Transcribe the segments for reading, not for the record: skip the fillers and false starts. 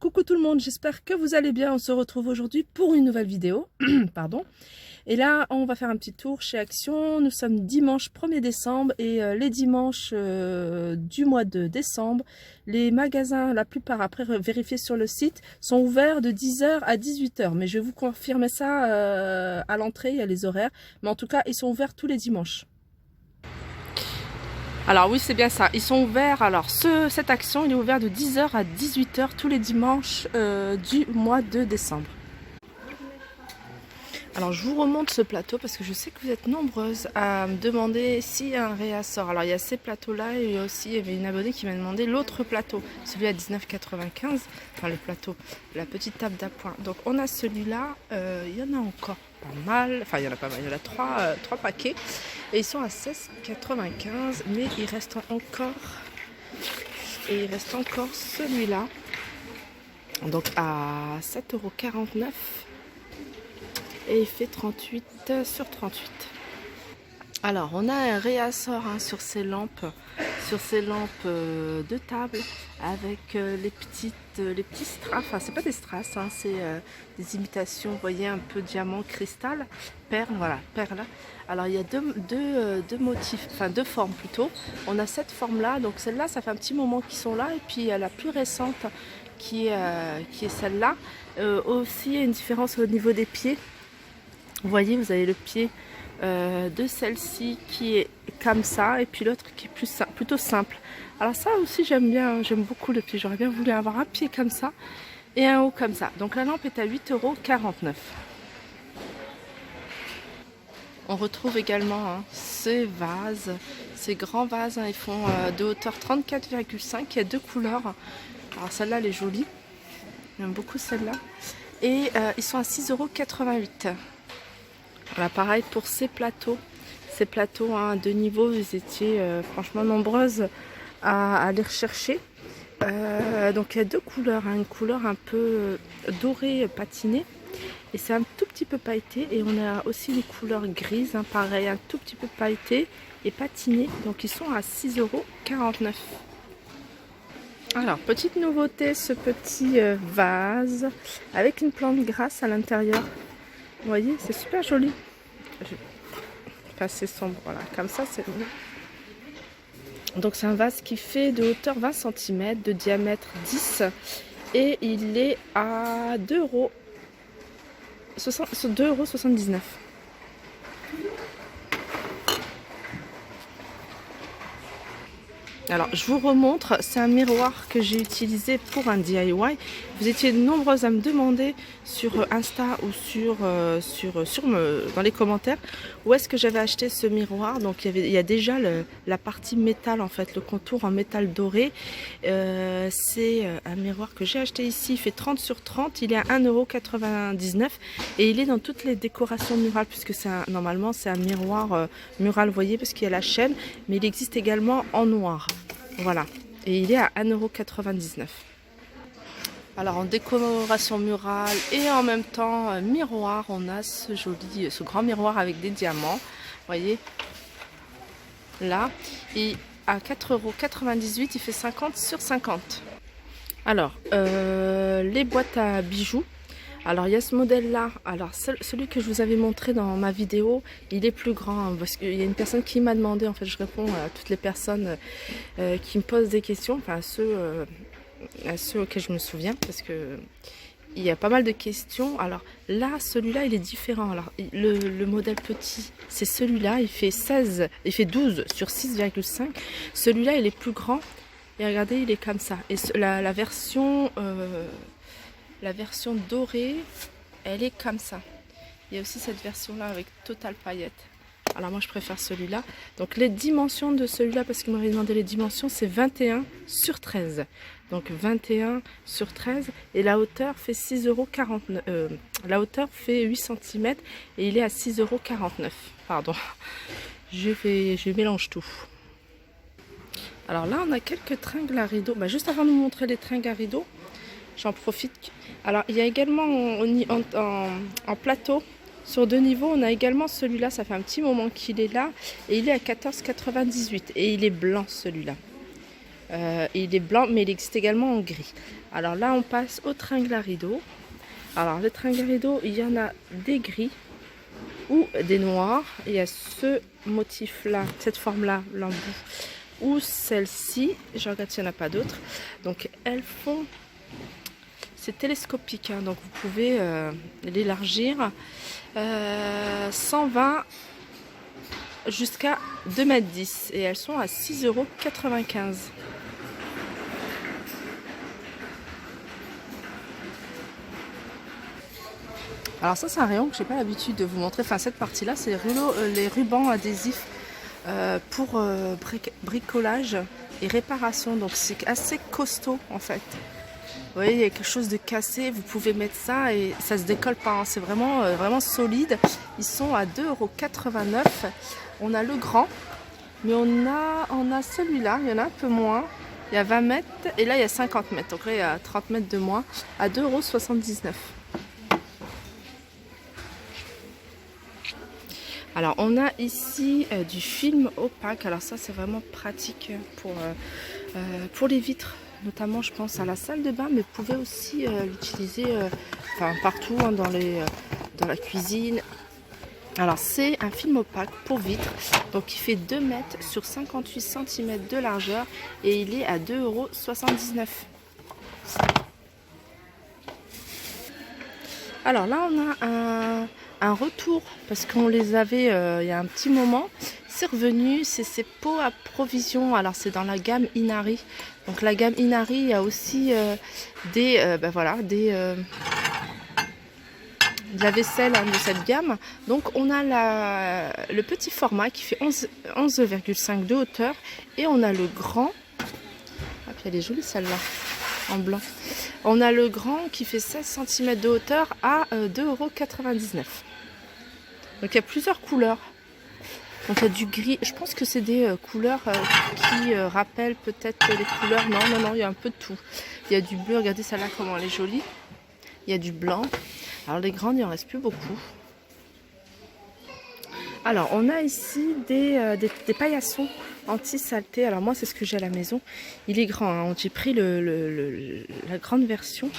coucou tout le monde, j'espère que vous allez bien. On se retrouve aujourd'hui pour une nouvelle vidéo. Pardon. Et là, on va faire un petit tour chez Action. Nous sommes dimanche 1er décembre et les dimanches du mois de décembre, les magasins, la plupart, après vérifier sur le site, sont ouverts de 10h à 18h. Mais je vais vous confirmer ça à l'entrée, il y a les horaires. Mais en tout cas, ils sont ouverts tous les dimanches. Alors oui, c'est bien ça. Ils sont ouverts. Alors cette action, il est ouvert de 10h à 18h tous les dimanches du mois de décembre. Alors je vous remonte ce plateau parce que je sais que vous êtes nombreuses à me demander si un réassort. Alors il y a ces plateaux-là et aussi il y avait une abonnée qui m'a demandé l'autre plateau, celui à 19,95. Enfin le plateau, la petite table d'appoint. Donc on a celui-là, il y en a encore pas mal. Enfin il y en a pas mal, il y en a trois paquets. Et ils sont à 16,95, mais il reste encore celui-là, donc à 7,49 € et il fait 38 sur 38. Alors on a un réassort sur ces lampes de table avec les petits strass. Enfin c'est pas des strass, c'est des imitations, vous voyez, un peu diamant, cristal, perle, voilà, perle. Alors il y a deux motifs, enfin deux formes plutôt. On a cette forme là, donc celle-là ça fait un petit moment qu'ils sont là, et puis la plus récente qui est celle-là. Aussi il y a une différence au niveau des pieds. Vous voyez, vous avez le pied de celle-ci qui est comme ça, et puis l'autre qui est plutôt simple. Alors ça aussi j'aime bien, j'aime beaucoup le pied. J'aurais bien voulu avoir un pied comme ça et un haut comme ça. Donc la lampe est à 8,49 €. On retrouve également ces vases, ces grands vases, ils font de hauteur 34,5. Il y a deux couleurs. Alors celle-là elle est jolie, j'aime beaucoup celle-là. Et ils sont à 6,88 €. Voilà, pareil pour ces plateaux de niveau, vous étiez franchement nombreuses à les rechercher. Donc il y a deux couleurs, une couleur un peu dorée patinée et c'est un tout petit peu pailleté, et on a aussi les couleurs grises, pareil, un tout petit peu pailleté et patiné. Donc ils sont à 6,49 €. Alors petite nouveauté, ce petit vase avec une plante grasse à l'intérieur. Vous voyez, c'est super joli. Enfin, c'est sombre, voilà, comme ça c'est mieux. Donc c'est un vase qui fait de hauteur 20 cm, de diamètre 10, et il est à 2,79 €. Alors je vous remontre, c'est un miroir que j'ai utilisé pour un DIY. Vous étiez nombreuses à me demander sur Insta ou dans les commentaires où est-ce que j'avais acheté ce miroir. Donc il y a déjà la partie métal, en fait, le contour en métal doré. C'est un miroir que j'ai acheté ici, il fait 30 sur 30, il est à 1,99 € et il est dans toutes les décorations murales, puisque normalement c'est un miroir mural, vous voyez, parce qu'il y a la chaîne, mais il existe également en noir. Voilà, et il est à 1,99 €. Alors en décoration murale et en même temps miroir, on a ce grand miroir avec des diamants, vous voyez là, et à 4,98 €, il fait 50 sur 50. Alors les boîtes à bijoux. Alors il y a ce modèle là, alors celui que je vous avais montré dans ma vidéo, il est plus grand, parce qu'il y a une personne qui m'a demandé, en fait je réponds à toutes les personnes qui me posent des questions, enfin à ceux auxquels je me souviens, parce que il y a pas mal de questions. Alors là, celui-là il est différent. Alors le modèle petit, c'est celui-là, il fait 12 sur 6,5. Celui-là il est plus grand, et regardez, il est comme ça. Et la version dorée, elle est comme ça. Il y a aussi cette version là avec Total paillettes. Alors moi je préfère celui-là. Donc les dimensions de celui-là, parce qu'il m'avait demandé les dimensions, c'est 21 sur 13. Donc 21 sur 13, et la hauteur fait 6,49 €. La hauteur fait 8 cm et il est à 6,49 €. Pardon, je mélange tout. Alors là on a quelques tringles à rideaux. Juste avant de vous montrer les tringles à rideaux, j'en profite. Alors il y a également en plateau, sur deux niveaux, on a également celui-là, ça fait un petit moment qu'il est là, et il est à 14,98 € et il est blanc celui-là. Il est blanc, mais il existe également en gris. Alors là, on passe au tringle à rideaux. Alors, les tringles à rideaux, il y en a des gris ou des noirs. Il y a ce motif-là, cette forme-là, l'embout, ou celle-ci. Je regarde s'il n'y en a pas d'autres. Donc, elles font... C'est télescopique, hein, donc vous pouvez l'élargir. 120 jusqu'à 2,10 m et elles sont à 6,95 €. Alors ça c'est un rayon que j'ai pas l'habitude de vous montrer. Enfin cette partie-là c'est les rubans adhésifs pour bricolage et réparation. Donc c'est assez costaud en fait. Vous voyez, il y a quelque chose de cassé, vous pouvez mettre ça et ça se décolle pas, hein. C'est vraiment, vraiment solide. Ils sont à 2,89 €. On a le grand, mais on a celui-là, il y en a un peu moins. Il y a 20 mètres et là il y a 50 mètres. Donc là il y a 30 mètres de moins à 2,79 €. Alors on a ici du film opaque. Alors ça c'est vraiment pratique pour les vitres. Notamment je pense à la salle de bain, mais vous pouvez aussi l'utiliser partout, hein, dans la cuisine. Alors c'est un film opaque pour vitres, donc il fait 2 mètres sur 58 cm de largeur et il est à 2,79 €. Alors là on a un retour parce qu'on les avait il y a un petit moment. C'est revenu, c'est ces pots à provision. Alors c'est dans la gamme Inari. Donc la gamme Inari, il y a aussi de la vaisselle, hein, de cette gamme. Donc on a le petit format qui fait 11,5 de hauteur et on a le grand. Ah puis elle est jolie celle-là en blanc. On a le grand qui fait 16 cm de hauteur à 2,99 €. Donc il y a plusieurs couleurs. Donc il y a du gris, je pense que c'est des couleurs qui rappellent peut-être les couleurs. Non, il y a un peu de tout. Il y a du bleu, regardez celle-là comment elle est jolie. Il y a du blanc. Alors les grandes, il en reste plus beaucoup. Alors on a ici des paillassons anti-saleté. Alors moi c'est ce que j'ai à la maison. Il est grand, hein. J'ai pris la grande version.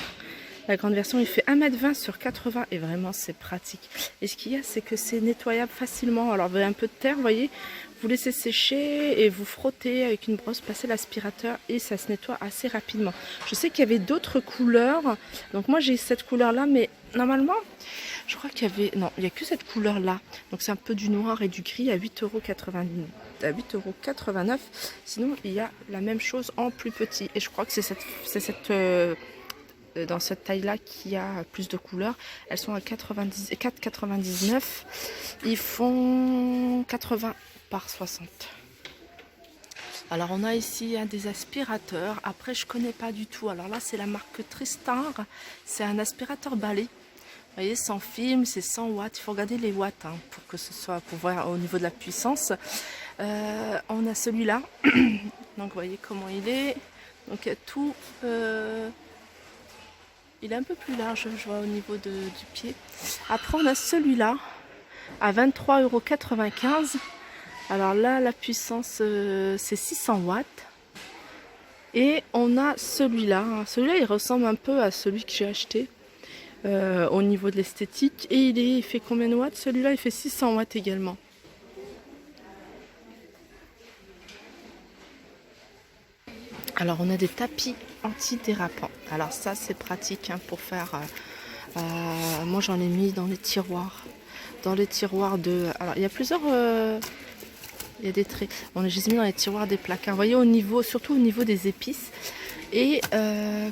La grande version, il fait 1,20 m sur 80 et vraiment c'est pratique. Et ce qu'il y a, c'est que c'est nettoyable facilement. Alors vous avez un peu de terre, vous voyez, vous laissez sécher et vous frottez avec une brosse, passez l'aspirateur et ça se nettoie assez rapidement. Je sais qu'il y avait d'autres couleurs, donc moi j'ai cette couleur-là, mais normalement, je crois qu'il y avait... Non, il n'y a que cette couleur-là. Donc c'est un peu du noir et du gris à 8,89 €. Sinon, il y a la même chose en plus petit. Et je crois que c'est dans cette taille-là qui a plus de couleurs. Elles sont à 4,99 €. Ils font 80 par 60. Alors on a ici des aspirateurs. Après je connais pas du tout. Alors là c'est la marque Tristar. C'est un aspirateur balai. Vous voyez, sans film, c'est 100 watts. Il faut regarder les watts, hein, pour voir au niveau de la puissance. On a celui-là. Donc vous voyez comment il est. Donc il y a tout. Il est un peu plus large, je vois, au niveau du pied. Après, on a celui-là à 23,95 €. Alors là, la puissance, c'est 600 watts. Et on a celui-là. Hein. Celui-là, il ressemble un peu à celui que j'ai acheté au niveau de l'esthétique. Et il fait combien de watts? Celui-là, il fait 600 watts également. Alors on a des tapis antidérapants. Alors ça c'est pratique, hein, pour faire... moi j'en ai mis dans les tiroirs. Dans les tiroirs de... Alors il y a plusieurs... il y a des traits. Je les ai mis dans les tiroirs des placards. Vous voyez, surtout au niveau des épices. Et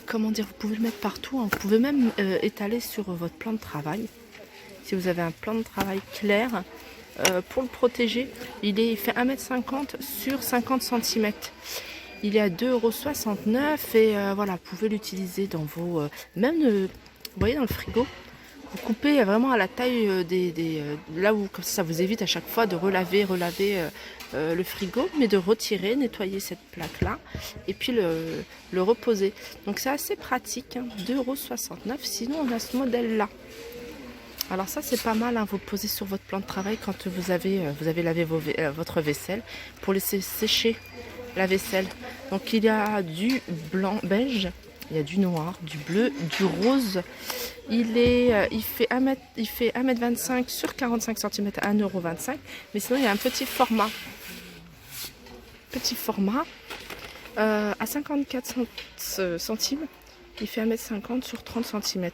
comment dire, vous pouvez le mettre partout, hein. Vous pouvez même étaler sur votre plan de travail. Si vous avez un plan de travail clair, pour le protéger, il fait 1,50 m sur 50 cm. Il est à 2,69 € et voilà, vous pouvez l'utiliser dans vos... vous voyez, dans le frigo. Vous coupez vraiment à la taille là où, comme ça vous évite à chaque fois de relaver le frigo, mais de retirer, nettoyer cette plaque-là et puis le reposer. Donc c'est assez pratique, hein, 2,69 €. Sinon on a ce modèle-là. Alors ça c'est pas mal, hein, vous le posez sur votre plan de travail quand vous avez lavé votre vaisselle pour laisser sécher la vaisselle. Donc il y a du blanc beige, il y a du noir, du bleu, du rose. Il fait 1m25 sur 45 cm à 1,25 €. Mais sinon il y a un petit format. À 54 centimes. Il fait 1m50 sur 30 cm.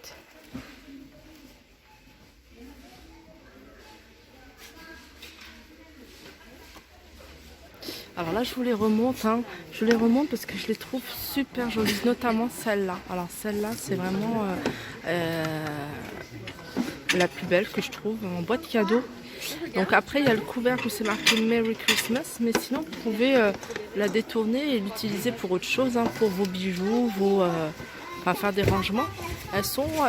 Alors là, je vous les remonte. Je les remonte parce que je les trouve super jolies, notamment celle-là. Alors celle-là, c'est vraiment la plus belle que je trouve en boîte cadeau. Donc après, il y a le couvercle où c'est marqué Merry Christmas. Mais sinon, vous pouvez la détourner et l'utiliser pour autre chose, pour vos bijoux, enfin, faire des rangements. Elles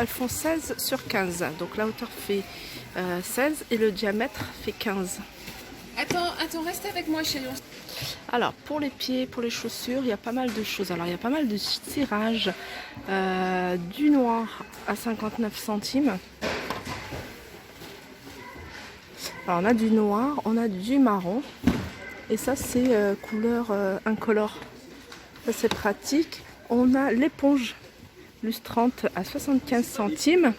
font 16 sur 15. Donc la hauteur fait 16 et le diamètre fait 15. Attends, reste avec moi, chérie. Alors, pour les pieds, pour les chaussures, il y a pas mal de choses. Alors, il y a pas mal de tirages. Du noir à 59 centimes. Alors, on a du noir, on a du marron. Et ça, c'est couleur incolore. Ça, c'est pratique. On a l'éponge lustrante à 75 centimes.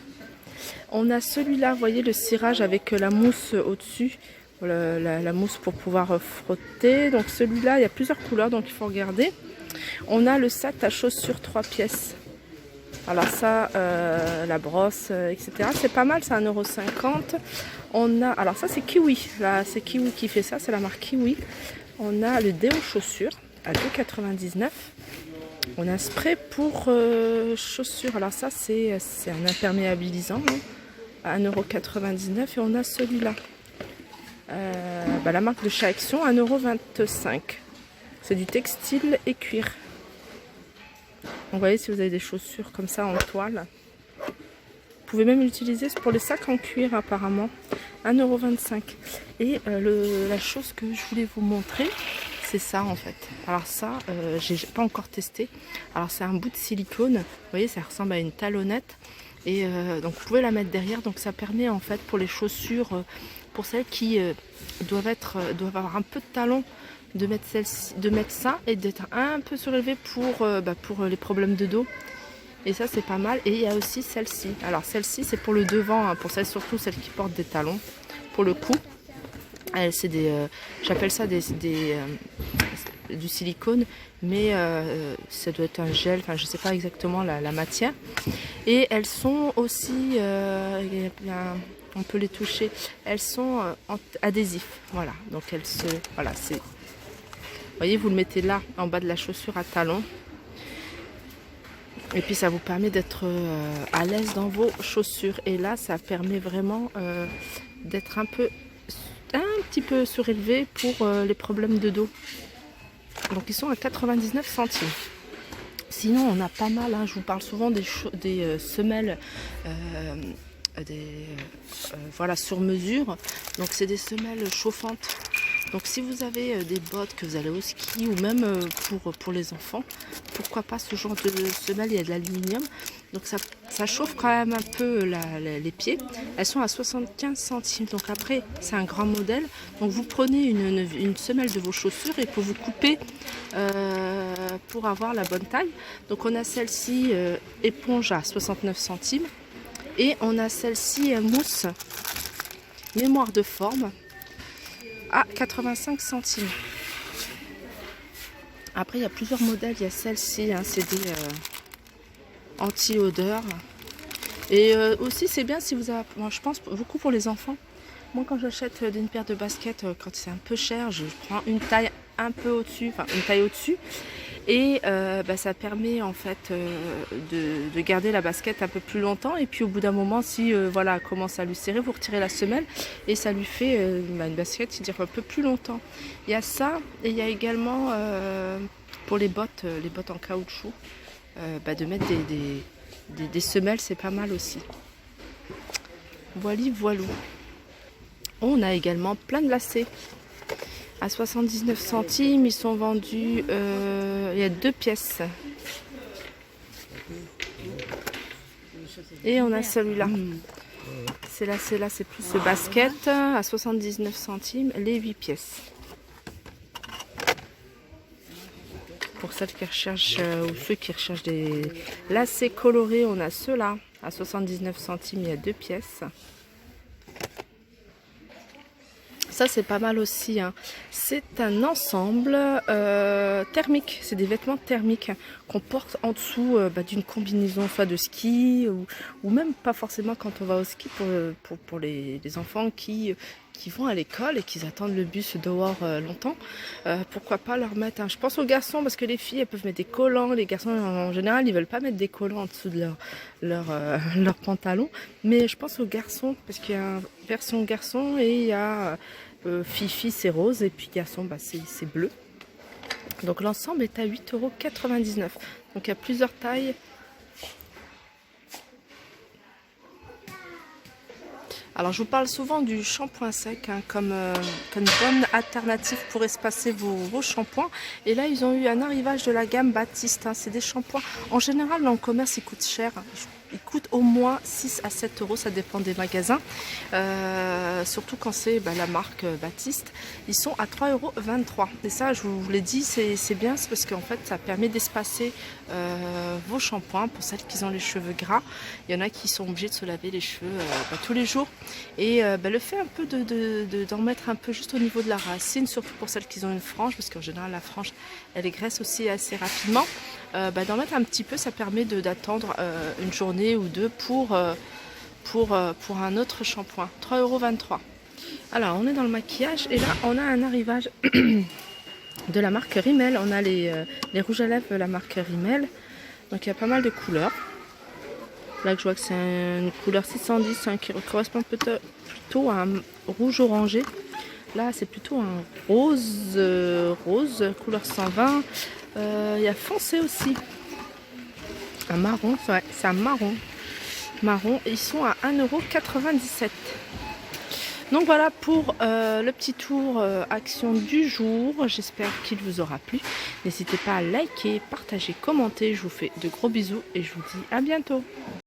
On a celui-là, vous voyez, le cirage avec la mousse au-dessus. La mousse pour pouvoir frotter. Donc celui-là, il y a plusieurs couleurs, donc il faut regarder. On a le sac à chaussures 3 pièces. Alors ça, la brosse, etc. C'est pas mal, c'est 1,50 €. Alors ça c'est Kiwi. Là, c'est Kiwi qui fait ça, c'est la marque Kiwi. On a le déo chaussures à 2,99 €. On a un spray pour chaussures. Alors ça, c'est un imperméabilisant à 1,99 €. Et on a celui-là. La marque de chez Action, 1,25 €. C'est du textile et cuir. Donc, vous voyez, si vous avez des chaussures comme ça en toile, vous pouvez même l'utiliser pour les sacs en cuir apparemment. 1,25 €. Et la chose que je voulais vous montrer, c'est ça en fait. Alors ça, j'ai pas encore testé. Alors c'est un bout de silicone. Vous voyez, ça ressemble à une talonnette. Et donc vous pouvez la mettre derrière. Donc ça permet en fait pour les chaussures, pour celles qui doivent avoir un peu de talon, de mettre ça et d'être un peu surélevée pour les problèmes de dos. Et ça c'est pas mal. Et il y a aussi celle-ci. Alors celle-ci c'est pour le devant, pour surtout celles qui portent des talons. Pour le cou, c'est j'appelle ça du silicone, mais ça doit être un gel. Enfin je sais pas exactement la matière. Et elles sont aussi, on peut les toucher. Elles sont adhésives. Voilà. Donc voilà, c'est. Vous voyez, vous le mettez là, en bas de la chaussure à talons. Et puis ça vous permet d'être à l'aise dans vos chaussures. Et là, ça permet vraiment d'être un petit peu surélevé pour les problèmes de dos. Donc ils sont à 99 centimes. Sinon, on a pas mal. Je vous parle souvent des semelles. Voilà, sur mesure. Donc c'est des semelles chauffantes. Donc si vous avez des bottes, que vous allez au ski, ou même pour les enfants, pourquoi pas ce genre de semelle. Il y a de l'aluminium, donc ça chauffe quand même un peu les pieds. Elles sont à 75 centimes. Donc après c'est un grand modèle. Donc vous prenez une semelle de vos chaussures et pour vous couper pour avoir la bonne taille. Donc on a celle-ci éponge à 69 centimes. Et on a celle-ci mousse mémoire de forme à 85 centimes. Après il y a plusieurs modèles. Il y a celle-ci, c'est des anti-odeur. Et aussi c'est bien si vous avez, moi, je pense beaucoup pour les enfants. Moi quand j'achète une paire de baskets, quand c'est un peu cher, je prends une taille un peu au-dessus, enfin une taille au-dessus. Et ça permet en fait de garder la basket un peu plus longtemps. Et puis au bout d'un moment, si voilà, elle commence à lui serrer, vous retirez la semelle et ça lui fait une basket qui dure un peu plus longtemps. Il y a ça et il y a également pour les bottes en caoutchouc, de mettre des semelles, c'est pas mal aussi. Voilou. On a également plein de lacets. À 79 centimes, ils sont vendus, il y a 2 pièces. Et on a celui-là. C'est là, c'est plus ce basket, à 79 centimes, les 8 pièces. pour celles qui recherchent ou ceux qui recherchent des lacets colorés, on a ceux-là à 79 centimes, il y a 2 pièces. Ça c'est pas mal aussi, hein. C'est un ensemble thermique, c'est des vêtements thermiques qu'on porte en dessous d'une combinaison soit de ski ou même pas forcément quand on va au ski pour les enfants qui vont à l'école et qui attendent le bus dehors longtemps. Pourquoi pas leur mettre je pense aux garçons parce que les filles elles peuvent mettre des collants, les garçons en général ils veulent pas mettre des collants en dessous de leur pantalon, mais je pense aux garçons parce qu'il y a une version garçon et il y a Fifi c'est rose et puis garçon c'est bleu. Donc l'ensemble est à 8,99 €. Donc il y a plusieurs tailles. Alors je vous parle souvent du shampoing sec comme bonne alternative pour espacer vos shampoings. Et là ils ont eu un arrivage de la gamme Baptiste, hein. C'est des shampoings. En général dans le commerce ils coûtent cher. Ils coûtent au moins 6 à 7 €, ça dépend des magasins. Surtout quand c'est la marque Baptiste. Ils sont à 3,23 €. Et ça, je vous l'ai dit, c'est bien, c'est parce qu'en fait, ça permet d'espacer vos shampoings pour celles qui ont les cheveux gras. Il y en a qui sont obligés de se laver les cheveux tous les jours. Et le fait un peu d'en mettre un peu juste au niveau de la racine, surtout pour celles qui ont une frange, parce qu'en général, la frange, elle graisse aussi assez rapidement. D'en mettre un petit peu, ça permet d'attendre une journée ou deux pour un autre shampoing. 3,23 €. Alors on est dans le maquillage et là on a un arrivage de la marque Rimmel. On a les rouges à lèvres de la marque Rimmel. Donc il y a pas mal de couleurs. Là je vois que c'est une couleur 610 hein, qui correspond plutôt à un rouge orangé. Là c'est plutôt un rose couleur 120. Il y a foncé aussi. Un marron, ouais, c'est un marron. Ils sont à 1,97 €. Donc voilà pour le petit tour action du jour. J'espère qu'il vous aura plu. N'hésitez pas à liker, partager, commenter. Je vous fais de gros bisous et je vous dis à bientôt.